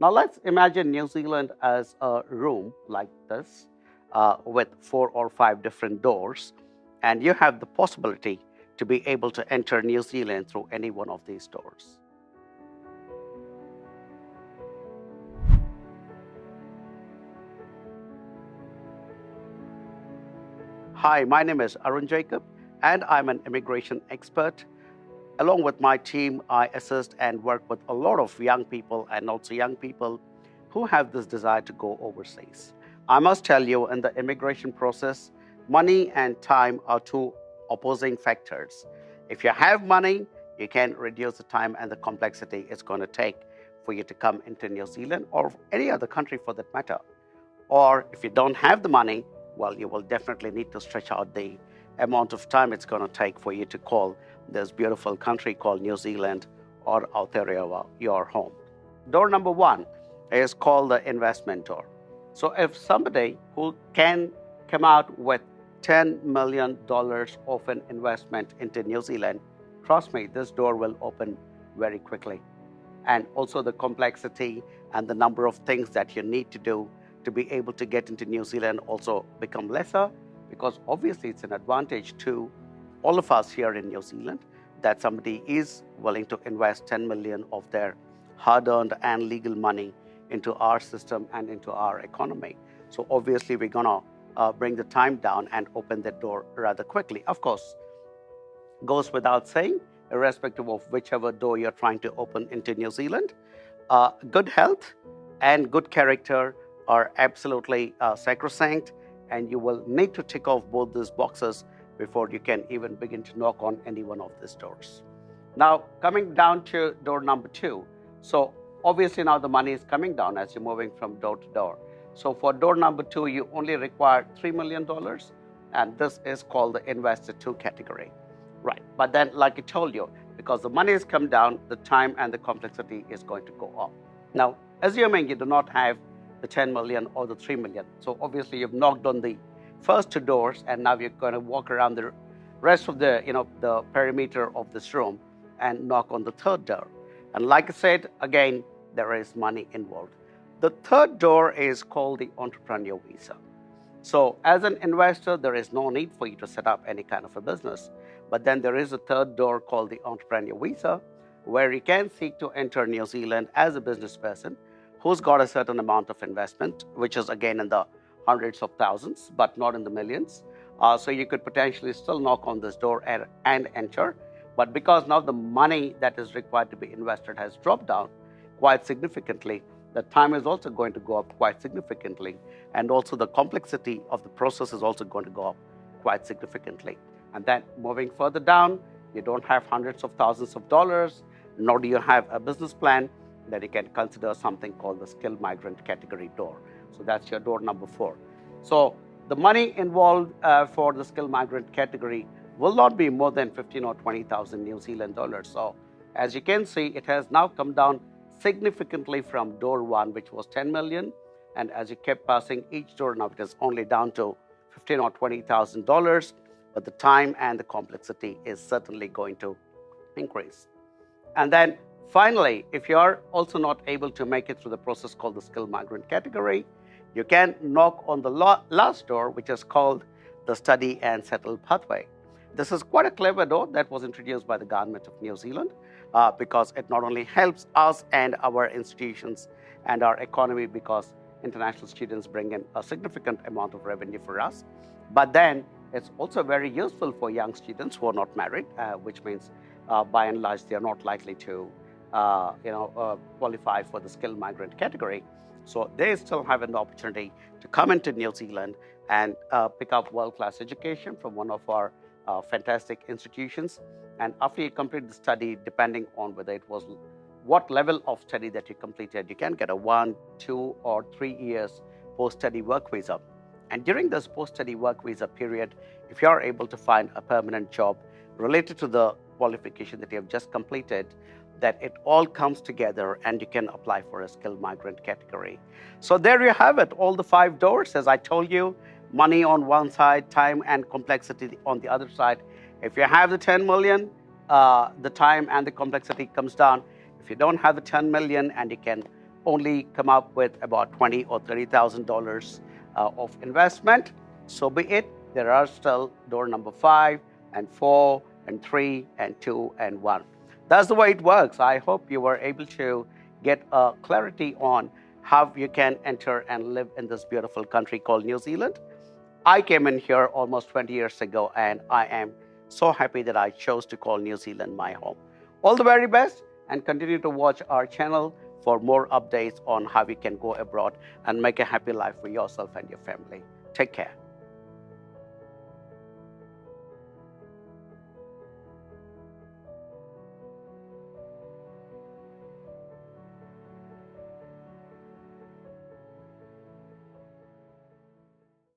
Now let's imagine New Zealand as a room like this with 4 or 5 different doors, and you have the possibility to be able to enter New Zealand through any one of these doors. Hi, my name is Arun Jacob, and I'm an immigration expert. Along with my team, I assist and work with a lot of young people and also young people who have this desire to go overseas. I must tell you, in the immigration process, money and time are two opposing factors. If you have money, you can reduce the time and the complexity it's going to take for you to come into New Zealand or any other country for that matter. Or if you don't have the money, well, you will definitely need to stretch out the amount of time it's going to take for you to call this beautiful country called New Zealand or Aotearoa your home. Door number 1 is called the investment door. So if somebody who can come out with $10 million of an investment into New Zealand, trust me, this door will open very quickly. And also the complexity and the number of things that you need to do to be able to get into New Zealand also become lesser, because obviously it's an advantage to all of us here in New Zealand that somebody is willing to invest 10 million of their hard-earned and legal money into our system and into our economy. So obviously we're gonna bring the time down and open that door rather quickly. Of course, goes without saying, irrespective of whichever door you're trying to open into New Zealand, good health and good character are absolutely sacrosanct, and you will need to tick off both these boxes before you can even begin to knock on any one of these doors. Now, coming down to door number 2. So obviously now the money is coming down as you're moving from door to door. So for door number 2, you only require $3 million, and this is called the Investor 2 category. Right, but then like I told you, because the money has come down, the time and the complexity is going to go up. Now, assuming you do not have the 10 million or the 3 million. So obviously you've knocked on the first 2 doors, and now you're going to walk around the rest of the, the perimeter of this room and knock on the 3rd door. And like I said, again, there is money involved. The 3rd door is called the Entrepreneurial Visa. So as an investor, there is no need for you to set up any kind of a business. But then there is a 3rd door called the Entrepreneurial Visa, where you can seek to enter New Zealand as a business person who's got a certain amount of investment, which is again in the hundreds of thousands, but not in the millions. So you could potentially still knock on this door and enter. But because now the money that is required to be invested has dropped down quite significantly, the time is also going to go up quite significantly. And also the complexity of the process is also going to go up quite significantly. And then moving further down, you don't have hundreds of thousands of dollars, nor do you have a business plan, that you can consider something called the skilled migrant category door. So that's your door number 4. So the money involved for the skilled migrant category will not be more than 15 or 20,000 New Zealand dollars. So as you can see, it has now come down significantly from door 1, which was 10 million. And as you kept passing each door, now it is only down to 15 or 20,000 dollars. But the time and the complexity is certainly going to increase. And then finally, if you are also not able to make it through the process called the skilled migrant category, you can knock on the last door, which is called the study and settle pathway. This is quite a clever door that was introduced by the government of New Zealand because it not only helps us and our institutions and our economy, because international students bring in a significant amount of revenue for us, but then it's also very useful for young students who are not married, which means by and large they are not likely to qualify for the skilled migrant category. So they still have an opportunity to come into New Zealand and pick up world-class education from one of our fantastic institutions. And after you complete the study, depending on whether it was what level of study that you completed, you can get a 1, 2, or 3 years post-study work visa. And during this post-study work visa period, if you are able to find a permanent job related to the qualification that you have just completed, that it all comes together and you can apply for a skilled migrant category. So there you have it, all the 5 doors. As I told you, money on one side, time and complexity on the other side. If you have the 10 million, the time and the complexity comes down. If you don't have the 10 million and you can only come up with about $20,000 or $30,000 of investment, so be it. There are still door number 5 and 4 and 3 and 2 and 1. That's the way it works. I hope you were able to get clarity on how you can enter and live in this beautiful country called New Zealand. I came in here almost 20 years ago, and I am so happy that I chose to call New Zealand my home. All the very best, and continue to watch our channel for more updates on how you can go abroad and make a happy life for yourself and your family. Take care.